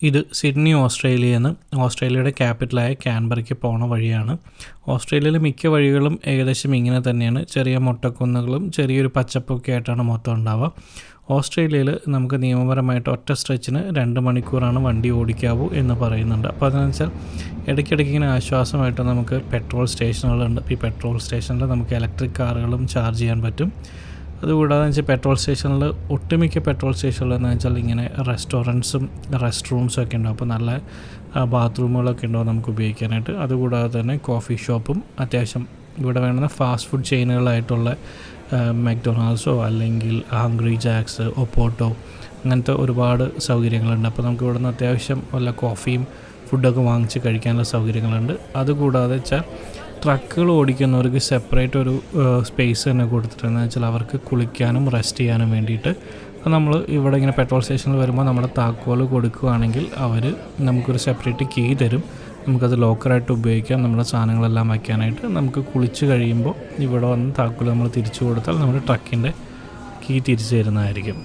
ഇത് സിഡ്നി ഓസ്ട്രേലിയയിൽ ഓസ്ട്രേലിയയുടെ ക്യാപിറ്റലായ കാൻബറയ്ക്ക് പോണ വഴിയാണ്. ഓസ്ട്രേലിയയിലെ മിക്ക വഴികളും ഏകദേശം ഇങ്ങനെ തന്നെയാണ്. ചെറിയ മൊട്ടക്കുന്നുകളും ചെറിയൊരു പച്ചപ്പൊക്കെ ആയിട്ടാണ് മൊത്തം ഉണ്ടാവുക. ഓസ്ട്രേലിയയിൽ നമുക്ക് നിയമപരമായിട്ട് ഒറ്റ സ്ട്രെച്ചിന് 2 മണിക്കൂറാണ് വണ്ടി ഓടിക്കാവൂ എന്ന് പറയുന്നുണ്ട്. അപ്പോൾ അതെന്ന് വെച്ചാൽ ഇടയ്ക്കിടയ്ക്ക് ഇങ്ങനെ ആശ്വാസമായിട്ട് നമുക്ക് പെട്രോൾ സ്റ്റേഷനുകളുണ്ട്. ഈ പെട്രോൾ സ്റ്റേഷനിൽ നമുക്ക് ഇലക്ട്രിക് കാറുകളും ചാർജ് ചെയ്യാൻ പറ്റും. അതുകൂടാതെ വെച്ചാൽ പെട്രോൾ സ്റ്റേഷനിൽ ഒട്ടുമിക്ക പെട്രോൾ സ്റ്റേഷനിലെന്ന് വെച്ചാൽ ഇങ്ങനെ റെസ്റ്റോറൻറ്റ്സും റെസ്റ്റ് റൂംസും ഒക്കെ ഉണ്ടാവും. അപ്പോൾ നല്ല ബാത്റൂമുകളൊക്കെ ഉണ്ടാവും നമുക്ക് ഉപയോഗിക്കാനായിട്ട്. അതുകൂടാതെ തന്നെ കോഫി ഷോപ്പും അത്യാവശ്യം ഇവിടെ വേണ്ടുന്ന ഫാസ്റ്റ് ഫുഡ് ചെയിനുകളായിട്ടുള്ള മക്ഡൊണാൾഡ്സോ അല്ലെങ്കിൽ ഹംഗ്രി ജാക്സ്, ഒപ്പോട്ടോ അങ്ങനത്തെ ഒരുപാട് സൗകര്യങ്ങളുണ്ട്. അപ്പോൾ നമുക്ക് ഇവിടെ നിന്ന് അത്യാവശ്യം വല്ല കോഫിയും ഫുഡൊക്കെ വാങ്ങിച്ച് കഴിക്കാനുള്ള സൗകര്യങ്ങളുണ്ട്. അതുകൂടാതെ വെച്ചാൽ ട്രക്കുകൾ ഓടിക്കുന്നവർക്ക് സെപ്പറേറ്റ് ഒരു സ്പേസ് തന്നെ കൊടുത്തിട്ടുണ്ടെന്ന് വെച്ചാൽ അവർക്ക് കുളിക്കാനും റെസ്റ്റ് ചെയ്യാനും വേണ്ടിയിട്ട്. അപ്പോൾ നമ്മൾ ഇവിടെ ഇങ്ങനെ പെട്രോൾ സ്റ്റേഷനിൽ വരുമ്പോൾ നമ്മുടെ താക്കോൽ കൊടുക്കുകയാണെങ്കിൽ അവർ നമുക്കൊരു സെപ്പറേറ്റ് കീ തരും. നമുക്കത് ലോക്കറായിട്ട് ഉപയോഗിക്കാം. നമ്മുടെ സാധനങ്ങളെല്ലാം വയ്ക്കാനായിട്ട്. നമുക്ക് കുളിച്ച് കഴിയുമ്പോൾ ഇവിടെ വന്ന് താക്കോൽ നമ്മൾ തിരിച്ചു കൊടുത്താൽ നമ്മുടെ ട്രക്കിൻ്റെ കീ തിരിച്ചു തരുന്നതായിരിക്കും.